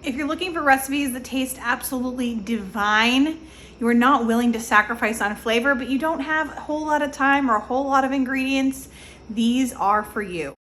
If you're looking for recipes that taste absolutely divine, you are not willing to sacrifice on flavor, but you don't have a whole lot of time or a whole lot of ingredients, these are for you.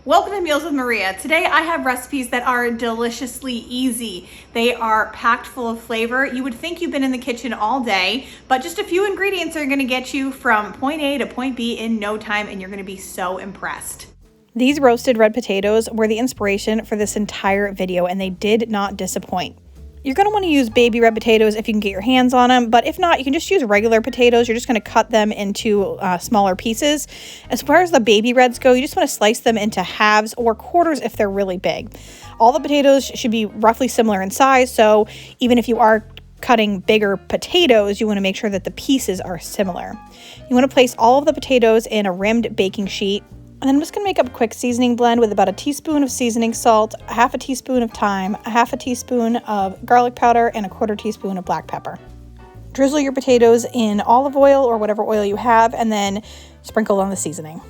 Welcome to Meals with Maria. Today I have recipes that are deliciously easy. They are packed full of flavor. You would think you've been in the kitchen all day, but just a few ingredients are gonna get you from point A to point B in no time, and you're gonna be so impressed. These roasted red potatoes were the inspiration for this entire video, and they did not disappoint. You're going to want to use baby red potatoes if you can get your hands on them, but if not, you can just use regular potatoes. You're just going to cut them into smaller pieces. As far as the baby reds go, you just want to slice them into halves or quarters if they're really big. All the potatoes should be roughly similar in size, so even if you are cutting bigger potatoes, you want to make sure that the pieces are similar. You want to place all of the potatoes in a rimmed baking sheet. And then I'm just going to make up a quick seasoning blend with about a teaspoon of seasoning salt, a half a teaspoon of thyme, a half a teaspoon of garlic powder, and a quarter teaspoon of black pepper. Drizzle your potatoes in olive oil or whatever oil you have, and then sprinkle on the seasoning.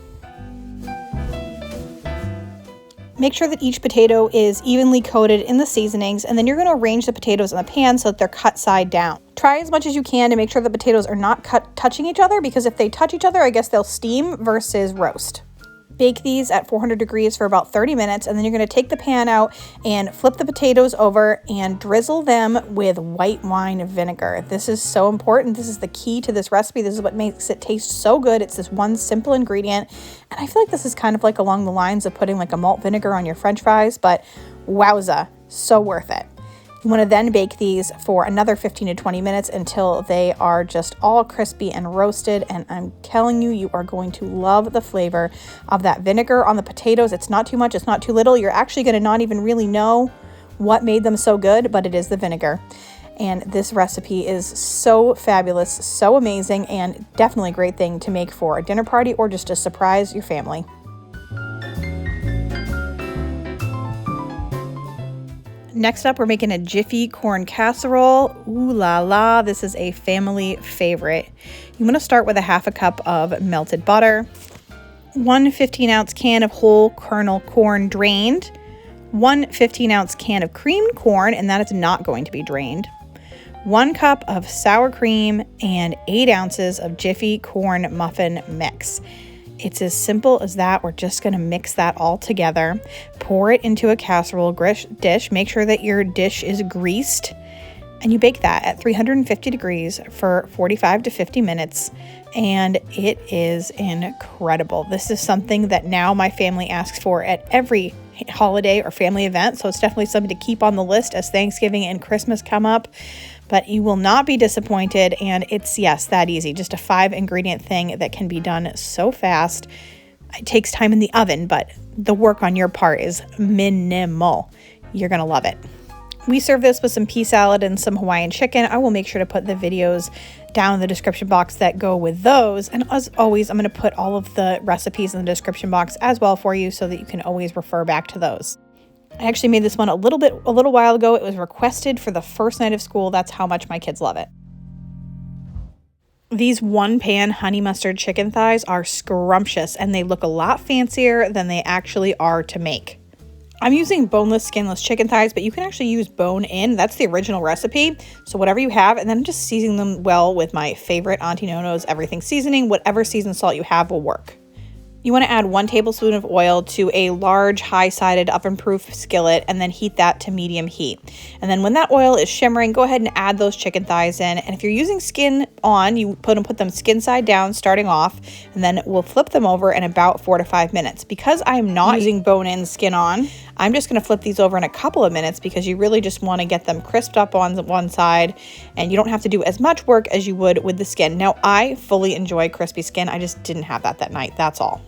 Make sure that each potato is evenly coated in the seasonings, and then you're going to arrange the potatoes in the pan so that they're cut side down. Try as much as you can to make sure the potatoes are not touching each other, because if they touch each other, I guess they'll steam versus roast. Bake these at 400 degrees for about 30 minutes, and then you're going to take the pan out and flip the potatoes over and drizzle them with white wine vinegar. This is so important. This is the key to this recipe. This is what makes it taste so good. It's this one simple ingredient, and I feel like this is kind of like along the lines of putting like a malt vinegar on your French fries, but wowza, so worth it. You want to then bake these for another 15 to 20 minutes until they are just all crispy and roasted. And I'm telling you, you are going to love the flavor of that vinegar on the potatoes. It's not too much, it's not too little. You're actually going to not even really know what made them so good, but it is the vinegar. And this recipe is so fabulous, so amazing, and definitely a great thing to make for a dinner party or just to surprise your family. Next up, we're making a Jiffy corn casserole. Ooh la la, this is a family favorite. You want to start with a half a cup of melted butter, 1 15-ounce can of whole kernel corn drained, 1 15-ounce can of creamed corn, and that is not going to be drained, 1 cup of sour cream, and 8 ounces of Jiffy corn muffin mix. It's as simple as that. We're just going to mix that all together. Pour it into a casserole dish. Make sure that your dish is greased. And you bake that at 350 degrees for 45 to 50 minutes. And it is incredible. This is something that now my family asks for at every holiday or family event. So it's definitely something to keep on the list as Thanksgiving and Christmas come up. But you will not be disappointed, and it's, yes, that easy. Just a 5-ingredient thing that can be done so fast. It takes time in the oven, but the work on your part is minimal. You're going to love it. We serve this with some pea salad and some Hawaiian chicken. I will make sure to put the videos down in the description box that go with those. And as always, I'm going to put all of the recipes in the description box as well for you so that you can always refer back to those. I actually made this one a little while ago. It was requested for the first night of school. That's how much my kids love it. These one-pan honey mustard chicken thighs are scrumptious, and they look a lot fancier than they actually are to make. I'm using boneless, skinless chicken thighs, but you can actually use bone-in. That's the original recipe. So whatever you have, and then I'm just seasoning them well with my favorite Auntie Nono's everything seasoning. Whatever seasoned salt you have will work. You want to add 1 tablespoon of oil to a large high-sided oven-proof skillet and then heat that to medium heat. And then when that oil is shimmering, go ahead and add those chicken thighs in. And if you're using skin on, you put them skin side down starting off, and then we'll flip them over in about 4 to 5 minutes. Because I'm not using bone-in skin on, I'm just going to flip these over in a couple of minutes because you really just want to get them crisped up on one side, and you don't have to do as much work as you would with the skin. Now, I fully enjoy crispy skin. I just didn't have that night. That's all.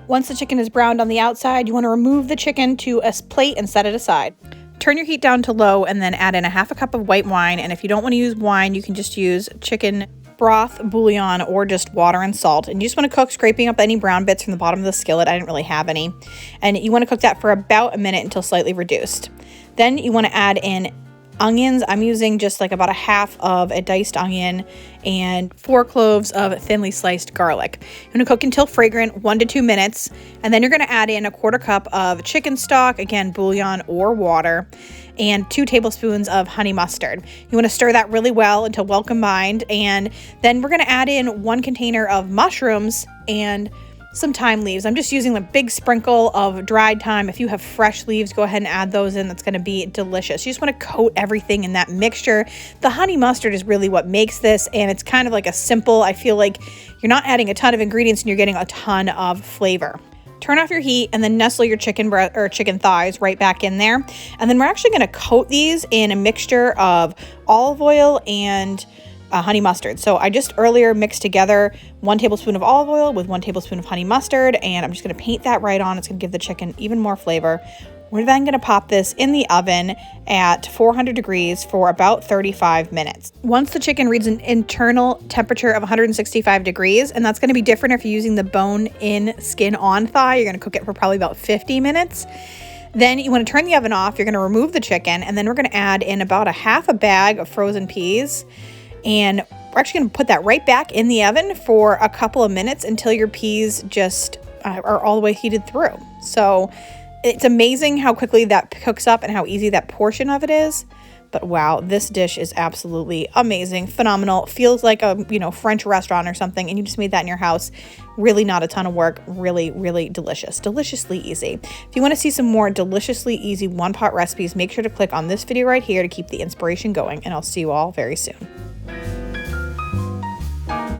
Once the chicken is browned on the outside, you want to remove the chicken to a plate and set it aside. Turn your heat down to low and then add in a half a cup of white wine. And if you don't want to use wine, you can just use chicken broth, bouillon, or just water and salt. And you just want to cook, scraping up any brown bits from the bottom of the skillet. I didn't really have any. And you want to cook that for about a minute until slightly reduced. Then you want to add in onions. I'm using just like about a half of a diced onion and 4 cloves of thinly sliced garlic. You're going to cook until fragrant, 1 to 2 minutes, and then you're going to add in a 1/4 cup of chicken stock, again, bouillon or water, and 2 tablespoons of honey mustard. You want to stir that really well until well combined, and then we're going to add in 1 container of mushrooms and some thyme leaves. I'm just using a big sprinkle of dried thyme. If you have fresh leaves, go ahead and add those in. That's going to be delicious. You just want to coat everything in that mixture. The honey mustard is really what makes this, and it's kind of like a simple, I feel like you're not adding a ton of ingredients and you're getting a ton of flavor. Turn off your heat and then nestle your chicken thighs right back in there. And then we're actually going to coat these in a mixture of olive oil and honey mustard. So I just earlier mixed together 1 tablespoon of olive oil with 1 tablespoon of honey mustard, and I'm just going to paint that right on. It's going to give the chicken even more flavor. We're then going to pop this in the oven at 400 degrees for about 35 minutes. Once the chicken reaches an internal temperature of 165 degrees, and that's going to be different if you're using the bone-in, skin-on thigh, you're going to cook it for probably about 50 minutes. Then you want to turn the oven off. You're going to remove the chicken, and then we're going to add in about a half a bag of frozen peas. And we're actually going to put that right back in the oven for a couple of minutes until your peas just are all the way heated through. So it's amazing how quickly that cooks up and how easy that portion of it is. But wow, this dish is absolutely amazing, phenomenal. Feels like a, French restaurant or something, and you just made that in your house. Really not a ton of work. Really, really delicious. Deliciously easy. If you want to see some more deliciously easy one-pot recipes, make sure to click on this video right here to keep the inspiration going, and I'll see you all very soon.